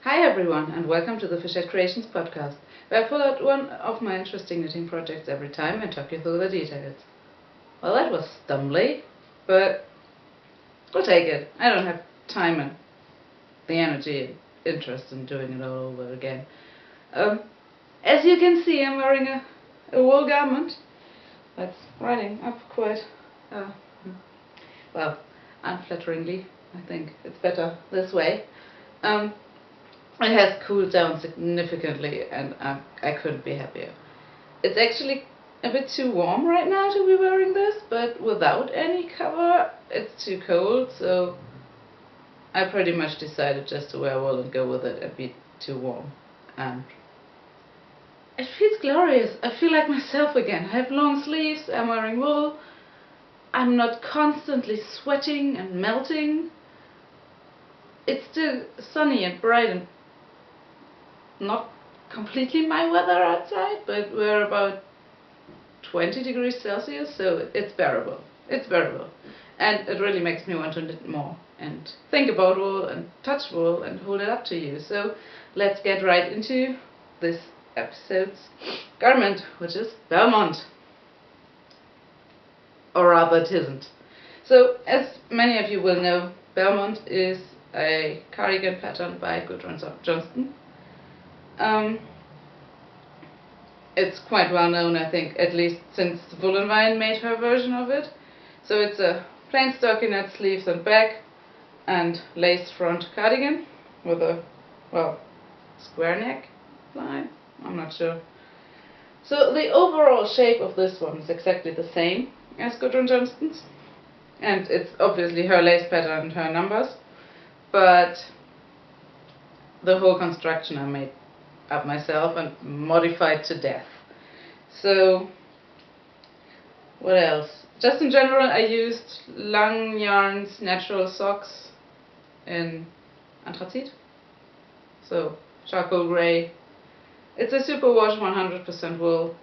Hi everyone, and welcome to the Fishhead Creations podcast, where I pull out one of my interesting knitting projects every time and talk you through the details. Well, that was stumbly, but we'll take it. I don't have time and the energy and interest in doing it all over again. As you can see, I'm wearing a wool garment that's riding up quite, unflatteringly. I think it's better this way. It has cooled down significantly, and I couldn't be happier. It's actually a bit too warm right now to be wearing this, but without any cover, it's too cold, so I pretty much decided just to wear wool and go with it and be too warm. And it feels glorious. I feel like myself again. I have long sleeves, I'm wearing wool, I'm not constantly sweating and melting. It's still sunny and bright and not completely my weather outside, but we're about 20 degrees Celsius, so it's bearable. It's bearable. And it really makes me want to knit more and think about wool and touch wool and hold it up to you. So let's get right into this episode's garment, which is Belmont. Or rather, it isn't. So, as many of you will know, Belmont is a cardigan pattern by Gudrun Johnston. It's quite well known, I think, at least since Woolenvine made her version of it. So it's a plain stockinette, sleeves and back, and lace front cardigan with a, square neck line. I'm not sure. So the overall shape of this one is exactly the same as Gudrun Johnston's, and it's obviously her lace pattern and her numbers, but the whole construction I made up myself and modified to death. So what else? Just in general, I used Lang Yarn's natural socks in anthracite, so charcoal grey. It's a superwash 100% wool,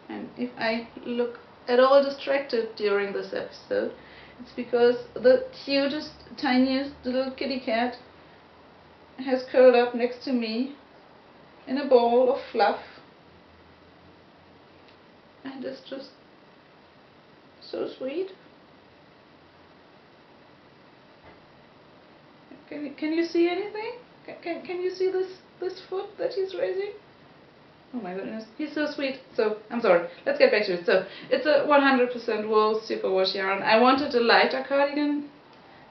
and if I look at all distracted during this episode, it's because the cutest, tiniest little kitty cat has curled up next to me in a ball of fluff, and it's just so sweet. Can you see anything? Can you see this foot that he's raising? Oh my goodness, he's so sweet. So, I'm sorry, let's get back to it. So, it's a 100% wool superwash yarn. I wanted a lighter cardigan,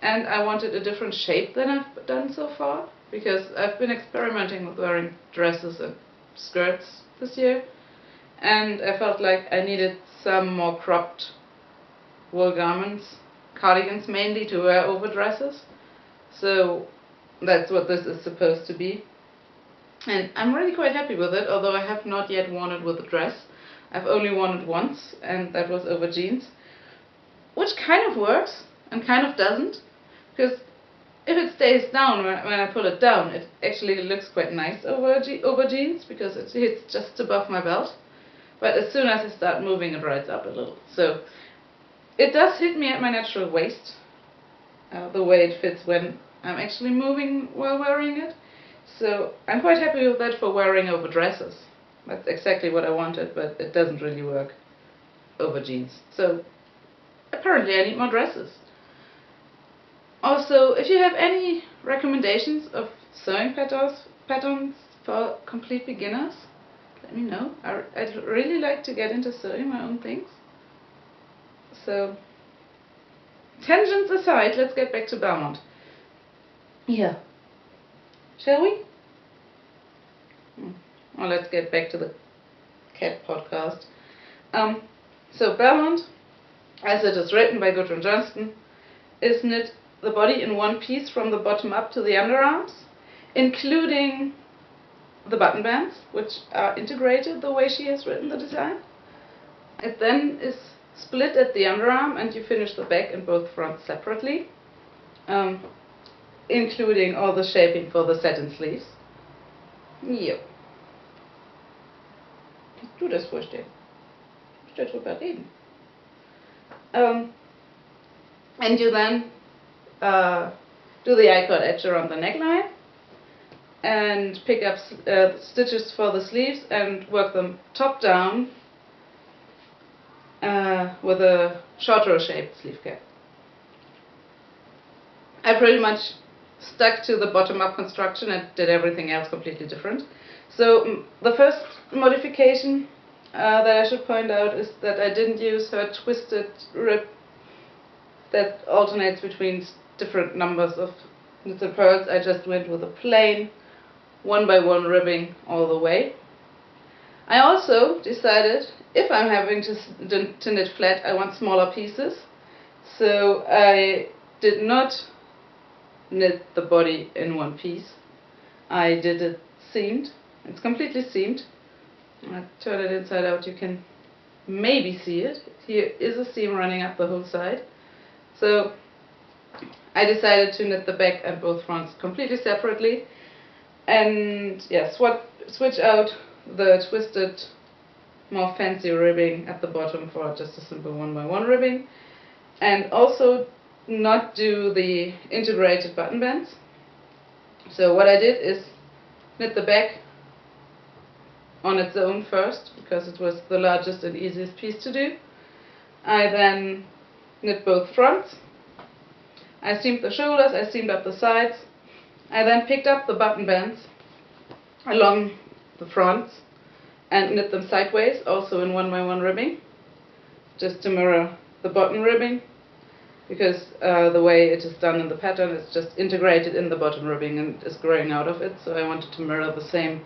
and I wanted a different shape than I've done so far, because I've been experimenting with wearing dresses and skirts this year, and I felt like I needed some more cropped wool garments, cardigans mainly, to wear over dresses. So that's what this is supposed to be. And I'm really quite happy with it, although I have not yet worn it with a dress. I've only worn it once, and that was over jeans, which kind of works and kind of doesn't, because if it stays down when I pull it down, it actually looks quite nice over jeans, because it hits just above my belt. But as soon as I start moving, it rides up a little. So it does hit me at my natural waist, the way it fits when I'm actually moving while wearing it. So I'm quite happy with that for wearing over dresses. That's exactly what I wanted, but it doesn't really work over jeans. So apparently I need more dresses. Also, if you have any recommendations of sewing patterns for complete beginners, let me know. I'd really like to get into sewing my own things. So, tangents aside, let's get back to Belmont. Yeah. Shall we? Well, let's get back to the cat podcast. So Belmont, as it is written by Gudrun Johnston, is knit the body in one piece from the bottom up to the underarms, including the button bands, which are integrated the way she has written the design. It then is split at the underarm, and you finish the back and both fronts separately, including all the shaping for the satin sleeves. Yep. Tu das vorstellen. Stell drüber reden. And you then do the I-cord edge around the neckline, and pick up stitches for the sleeves and work them top down with a short row shaped sleeve cap. I pretty much stuck to the bottom up construction and did everything else completely different. So the first modification that I should point out is that I didn't use her twisted rib that alternates between different numbers of knits and purls. I just went with a plain 1x1 ribbing all the way. I also decided if I'm having to knit flat, I want smaller pieces. So I did not knit the body in one piece. I did it seamed. It's completely seamed. I turn it inside out, you can maybe see it. Here is a seam running up the whole side. So I decided to knit the back and both fronts completely separately, and yeah, switch out the twisted, more fancy ribbing at the bottom for just a simple 1x1 ribbing, and also not do the integrated button bands. So what I did is knit the back on its own first, because it was the largest and easiest piece to do. I then knit both fronts. I seamed the shoulders, I seamed up the sides. I then picked up the button bands along the fronts and knit them sideways, also in 1x1 ribbing, just to mirror the bottom ribbing, because the way it is done in the pattern is just integrated in the bottom ribbing and is growing out of it, so I wanted to mirror the same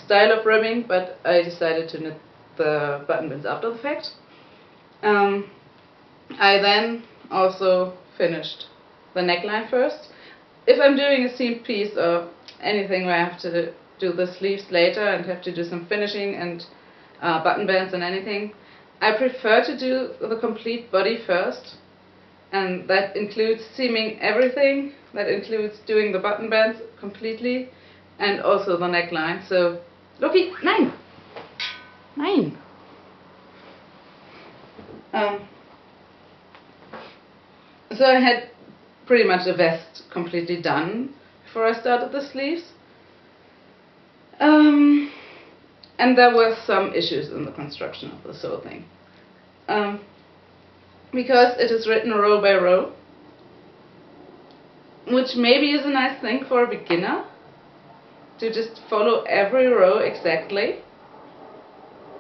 style of ribbing, but I decided to knit the button bands after the fact. I then also finished the neckline first. If I'm doing a seamed piece or anything where I have to do the sleeves later and have to do some finishing and button bands and anything, I prefer to do the complete body first, and that includes seaming everything. That includes doing the button bands completely and also the neckline. So, Loki, nein! Nein! So I had pretty much the vest completely done before I started the sleeves. And there were some issues in the construction of this whole thing. Because it is written row by row, which maybe is a nice thing for a beginner, to just follow every row exactly.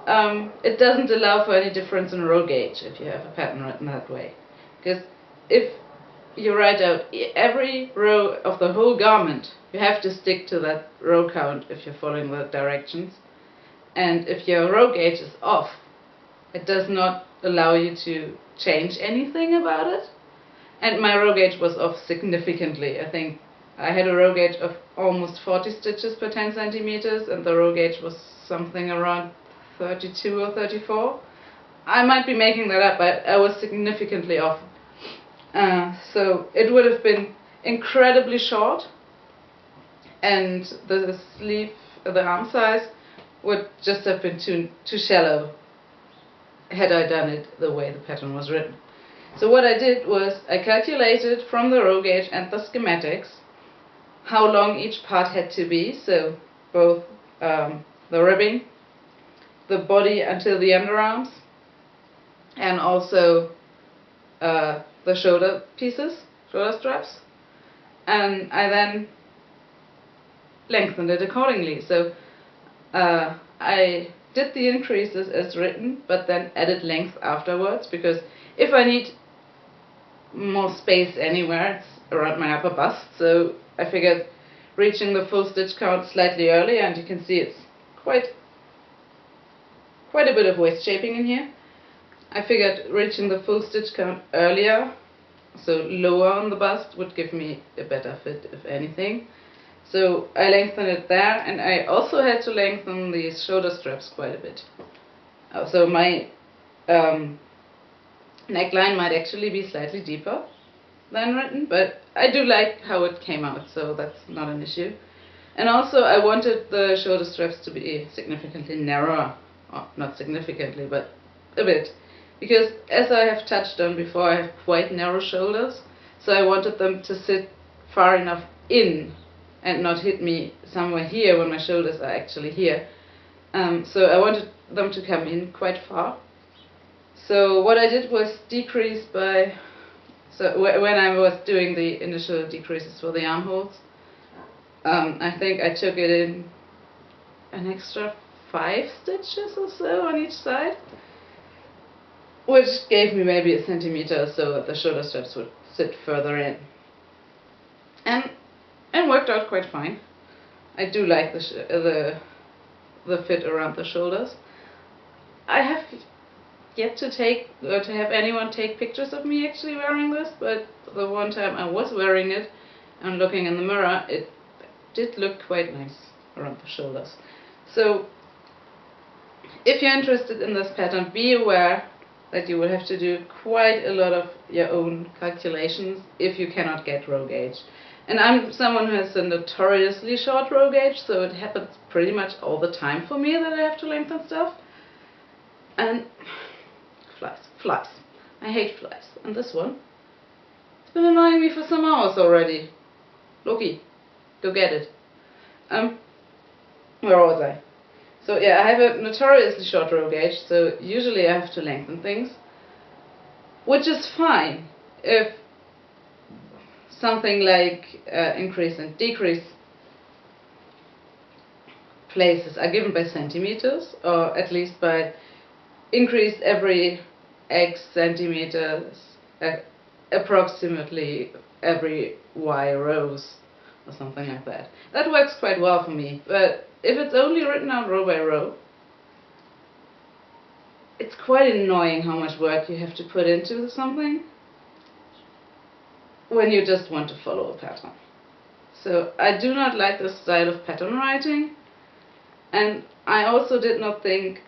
It doesn't allow for any difference in row gauge if you have a pattern written that way. Because if you write out every row of the whole garment, you have to stick to that row count if you're following the directions. And if your row gauge is off, it does not allow you to change anything about it. And my row gauge was off significantly. I think I had a row gauge of almost 40 stitches per 10 centimeters, and the row gauge was something around 32 or 34. I might be making that up, but I was significantly off. So it would have been incredibly short, and the sleeve, the arm size, would just have been too shallow had I done it the way the pattern was written. So what I did was I calculated from the row gauge and the schematics how long each part had to be, so both the ribbing, the body until the underarms, and also the shoulder pieces, shoulder straps, and I then lengthened it accordingly. So I did the increases as written, but then added length afterwards, because if I need more space anywhere, it's around my upper bust, so I figured reaching the full stitch count slightly earlier, and you can see it's quite a bit of waist shaping in here. I figured reaching the full stitch count earlier, so lower on the bust, would give me a better fit, if anything. So I lengthened it there, and I also had to lengthen these shoulder straps quite a bit. So my neckline might actually be slightly deeper than written, but I do like how it came out, so that's not an issue. And also I wanted the shoulder straps to be significantly narrower. Oh, not significantly, but a bit. Because as I have touched on before, I have quite narrow shoulders, so I wanted them to sit far enough in and not hit me somewhere here when my shoulders are actually here. So I wanted them to come in quite far. So what I did was decrease by, so when I was doing the initial decreases for the armholes, I think I took it in an extra 5 stitches or so on each side, which gave me maybe a centimeter or so that the shoulder straps would sit further in. And worked out quite fine. I do like the fit around the shoulders. I have yet to have anyone take pictures of me actually wearing this, but the one time I was wearing it and looking in the mirror, it did look quite nice around the shoulders. So if you're interested in this pattern, be aware that you will have to do quite a lot of your own calculations if you cannot get row gauge. And I'm someone who has a notoriously short row gauge, so it happens pretty much all the time for me that I have to lengthen stuff. And flies. I hate flies. And this one, it's been annoying me for some hours already. Loki, go get it. Where was I? So yeah, I have a notoriously short row gauge, so usually I have to lengthen things, which is fine if something like increase and decrease places are given by centimeters, or at least by increase every X centimeters, approximately every Y rows, or something like that. That works quite well for me, but if it's only written out row by row, it's quite annoying how much work you have to put into something when you just want to follow a pattern. So I do not like this style of pattern writing, and I also did not think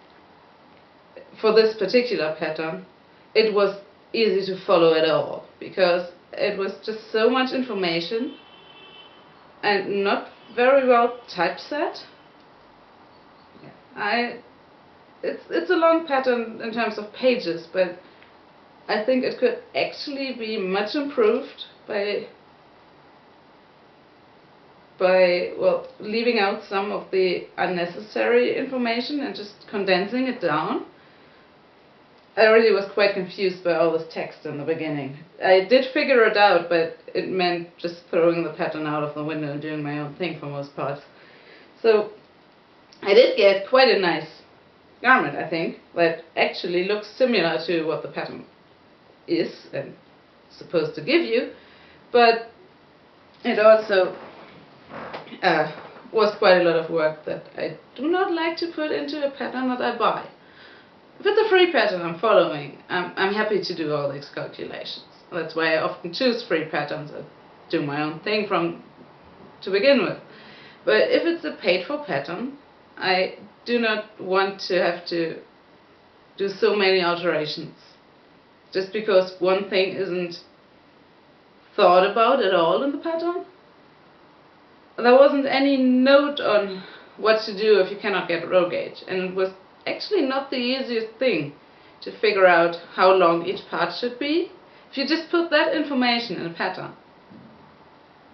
for this particular pattern it was easy to follow at all, because it was just so much information and not very well typeset. It's a long pattern in terms of pages, but I think it could actually be much improved by leaving out some of the unnecessary information and just condensing it down. I really was quite confused by all this text in the beginning. I did figure it out, but it meant just throwing the pattern out of the window and doing my own thing for most parts. So I did get quite a nice garment, I think, that actually looks similar to what the pattern is and supposed to give you, but it also was quite a lot of work that I do not like to put into a pattern that I buy. If it's a free pattern I'm following, I'm happy to do all these calculations. That's why I often choose free patterns and do my own thing to begin with. But if it's a paid for pattern, I do not want to have to do so many alterations just because one thing isn't thought about at all in the pattern. There wasn't any note on what to do if you cannot get row gauge, and it was actually not the easiest thing to figure out how long each part should be. If you just put that information in a pattern,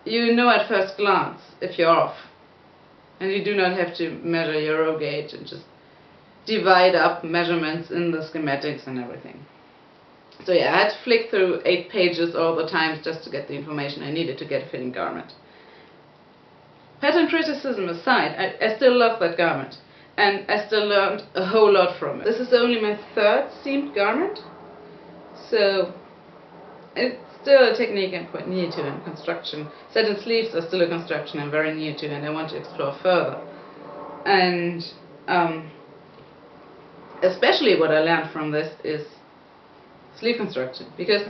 you know at first glance if you're off, and you do not have to measure your row gauge and just divide up measurements in the schematics and everything. So yeah, I had to flick through 8 pages all the time just to get the information I needed to get a fitting garment. Pattern criticism aside, I still love that garment, and I still learned a whole lot from it. This is only my 3rd seamed garment, so it's still a technique I'm quite new to in construction. Satin sleeves are still a construction I'm very new to and I want to explore further. And especially what I learned from this is sleeve construction, because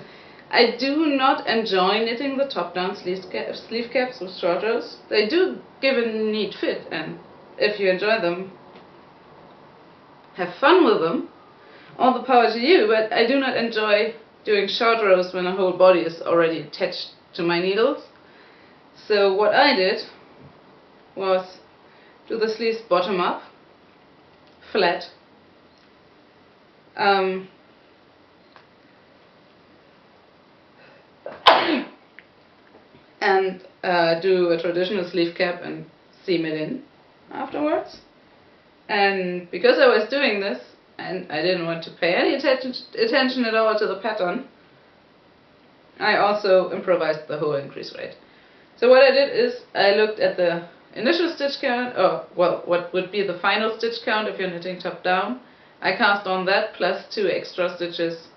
I do not enjoy knitting the top-down sleeve caps with short rows. They do give a neat fit, and if you enjoy them, have fun with them, all the power to you, but I do not enjoy doing short rows when the whole body is already attached to my needles. So what I did was do the sleeves bottom up, flat, and do a traditional sleeve cap and seam it in afterwards. And because I was doing this, and I didn't want to pay any attention at all to the pattern, I also improvised the whole increase rate. So what I did is I looked at the initial stitch count, or well, what would be the final stitch count if you're knitting top down. I cast on that plus 2 extra stitches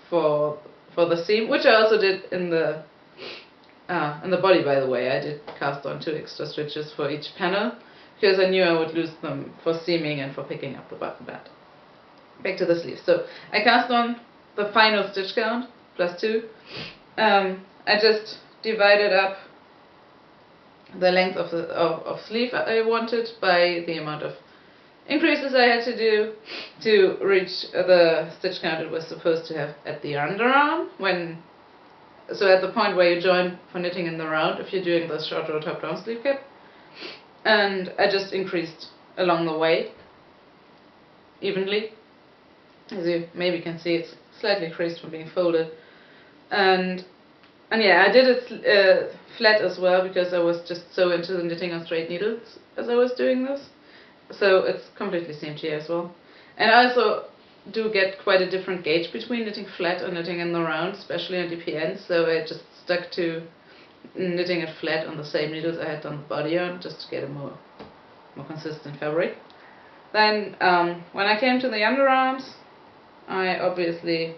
for the seam, which I also did in the body, by the way. I did cast on 2 extra stitches for each panel because I knew I would lose them for seaming and for picking up the button band. Back to the sleeve. So I cast on the final stitch count plus 2. I just divided up the length of sleeve I wanted by the amount of increases I had to do to reach the stitch count it was supposed to have at the underarm, so at the point where you join for knitting in the round if you're doing the short row top down sleeve cap. And I just increased along the way evenly. As you maybe can see, it's slightly creased from being folded. And yeah, I did it flat as well because I was just so into the knitting on straight needles as I was doing this. So it's completely seamed here as well. And I also do get quite a different gauge between knitting flat and knitting in the round, especially on DPN, so I just stuck to knitting it flat on the same needles I had done the body on, just to get a more consistent fabric. Then when I came to the underarms, I obviously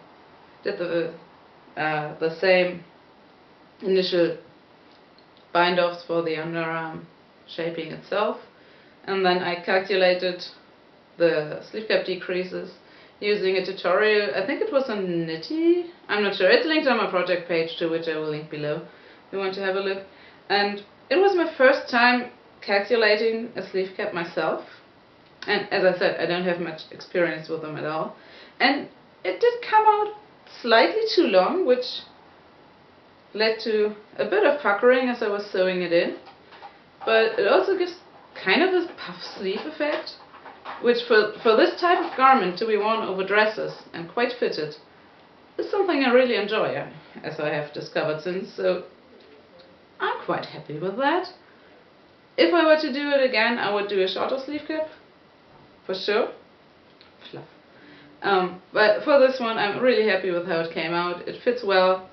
did the same initial bind-offs for the underarm shaping itself, and then I calculated the sleeve cap decreases using a tutorial. I think it was on Knitty, I'm not sure. It's linked on my project page too, which I will link below if you want to have a look. And it was my first time calculating a sleeve cap myself, and as I said, I don't have much experience with them at all, and it did come out slightly too long, which led to a bit of puckering as I was sewing it in, but it also gives kind of a puff sleeve effect, which for this type of garment to be worn over dresses and quite fitted is something I really enjoy, as I have discovered since, so I'm quite happy with that. If I were to do it again, I would do a shorter sleeve cap, for sure. Fluff. But for this one, I'm really happy with how it came out. It fits well.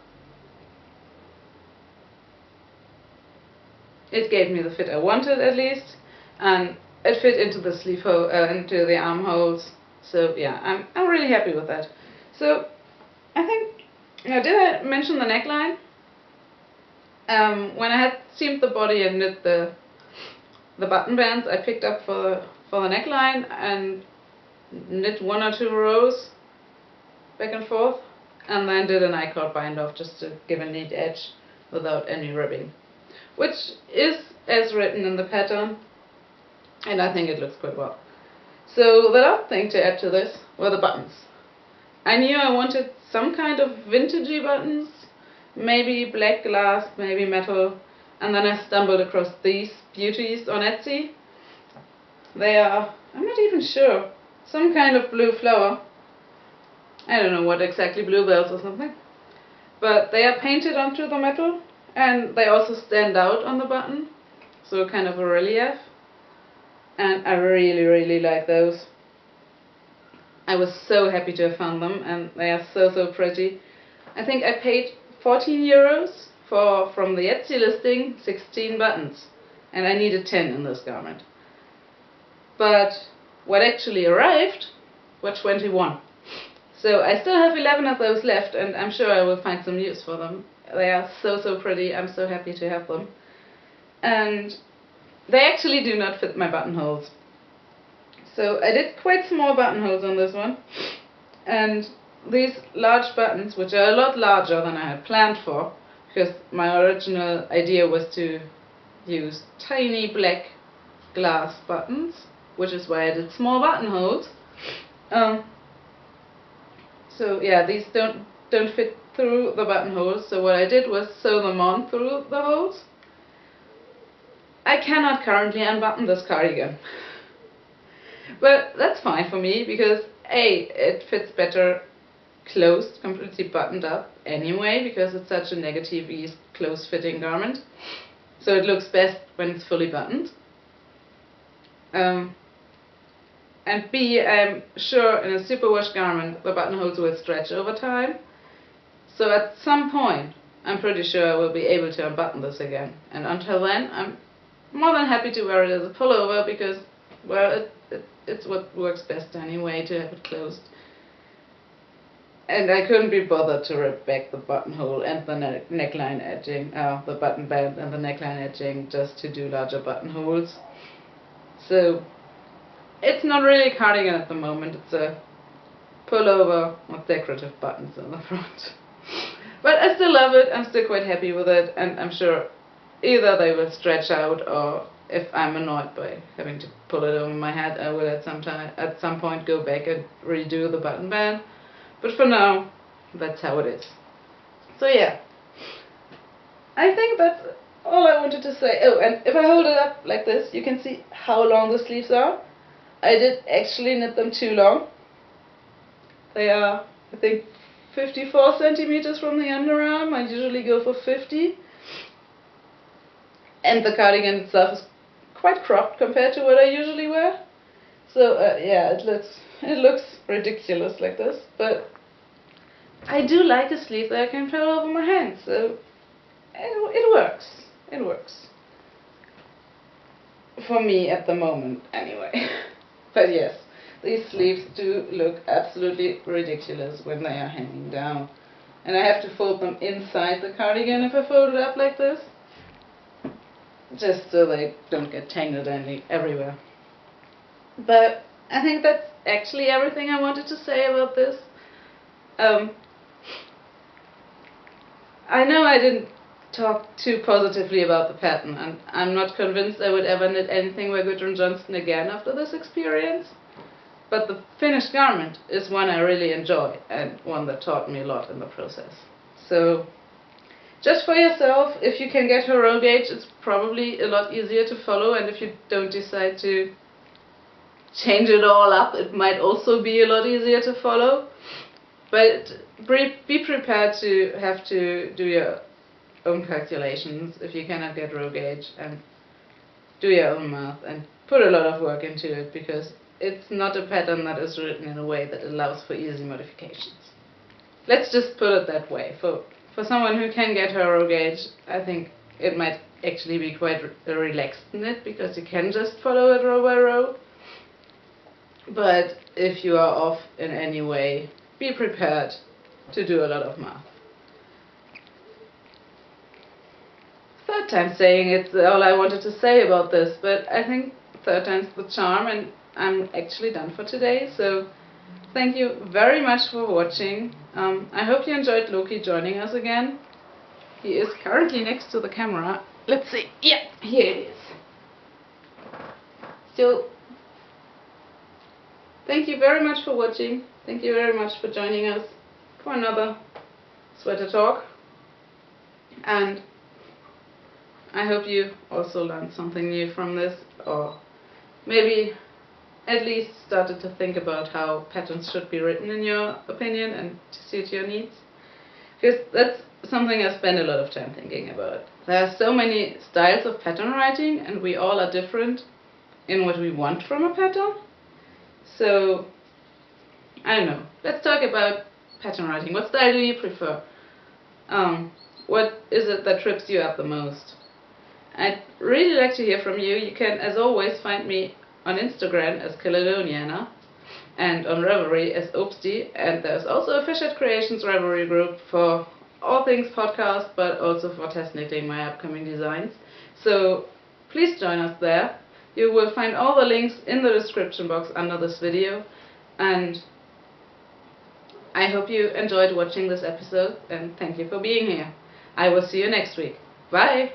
It gave me the fit I wanted, at least, and it fit into the sleeve into the armholes. So yeah, I'm really happy with that. So I think, did I mention the neckline? When I had seamed the body and knit the button bands, I picked up for the neckline and knit 1 or 2 rows back and forth, and then did an I-cord bind off just to give a neat edge without any ribbing, which is as written in the pattern, and I think it looks quite well. So the last thing to add to this were the buttons. I knew I wanted some kind of vintagey buttons, maybe black glass, maybe metal, and then I stumbled across these beauties on Etsy. They are, I'm not even sure, some kind of blue flower. I don't know what exactly, bluebells or something. But they are painted onto the metal, and they also stand out on the button, so kind of a relief. And I really, really like those. I was so happy to have found them, and they are so, so pretty. I think I paid 14 euros for, from the Etsy listing, 16 buttons, and I needed 10 in this garment. But what actually arrived were 21. So I still have 11 of those left, and I'm sure I will find some use for them. They are so, so pretty. I'm so happy to have them. And they actually do not fit my buttonholes. So I did quite small buttonholes on this one. And these large buttons, which are a lot larger than I had planned for, because my original idea was to use tiny black glass buttons, which is why I did small buttonholes. So yeah, these don't fit through the buttonholes, so what I did was sew them on through the holes. I cannot currently unbutton this cardigan. But that's fine for me, because A, it fits better closed, completely buttoned up anyway, because it's such a negative ease close-fitting garment. So it looks best when it's fully buttoned. And B, I'm sure in a superwash garment the buttonholes will stretch over time. So at some point, I'm pretty sure I will be able to unbutton this again. And until then, I'm more than happy to wear it as a pullover because, well, it's what works best anyway to have it closed. And I couldn't be bothered to rip back the buttonhole and the neckline edging, the button band and the neckline edging just to do larger buttonholes. So it's not really a cardigan at the moment, it's a pullover with decorative buttons on the front. But I still love it, I'm still quite happy with it, and I'm sure either they will stretch out, or if I'm annoyed by having to pull it over my head, I will at some point go back and redo the button band. But for now, that's how it is. So yeah, I think that's all I wanted to say. Oh, and if I hold it up like this, you can see how long the sleeves are. I did actually knit them too long. They are, I think, 54 centimeters from the underarm. I usually go for 50. And the cardigan itself is quite cropped compared to what I usually wear. So yeah, it looks ridiculous like this, but I do like a sleeve that I can pull over my hand, so it works. It works. For me at the moment, anyway. But yes, these sleeves do look absolutely ridiculous when they are hanging down. And I have to fold them inside the cardigan if I fold it up like this, just so they don't get tangled everywhere. But I think that's actually everything I wanted to say about this. I know I didn't talk too positively about the pattern, and I'm not convinced I would ever knit anything by Gudrun Johnston again after this experience. But the finished garment is one I really enjoy, and one that taught me a lot in the process. So just for yourself, if you can get her roll gauge, it's probably a lot easier to follow, and if you don't decide to change it all up, it might also be a lot easier to follow. But be prepared to have to do your own calculations if you cannot get roll gauge, and do your own math and put a lot of work into it, because it's not a pattern that is written in a way that allows for easy modifications. Let's just put it that way. For someone who can get her roll gauge, I think it might actually be quite a relaxed knit, because you can just follow it row by row. But if you are off in any way, be prepared to do a lot of math. Third time saying it's all I wanted to say about this, but I think third time's the charm, and I'm actually done for today. So thank you very much for watching. I hope you enjoyed Loki joining us again. He is currently next to the camera. Let's see. Yeah, here it is. So thank you very much for watching. Thank you very much for joining us for another sweater talk. And I hope you also learned something new from this, or maybe at least started to think about how patterns should be written in your opinion and to suit your needs. Because that's something I spend a lot of time thinking about. There are so many styles of pattern writing, and we all are different in what we want from a pattern. So I don't know. Let's talk about pattern writing. What style do you prefer? What is it that trips you up the most? I'd really like to hear from you. You can, as always, find me on Instagram as Caledoniana, and on Ravelry as Obsty, and there's also a Fishhead Creations Ravelry group for all things podcast, but also for test knitting my upcoming designs. So please join us there. You will find all the links in the description box under this video, and I hope you enjoyed watching this episode, and thank you for being here. I will see you next week. Bye!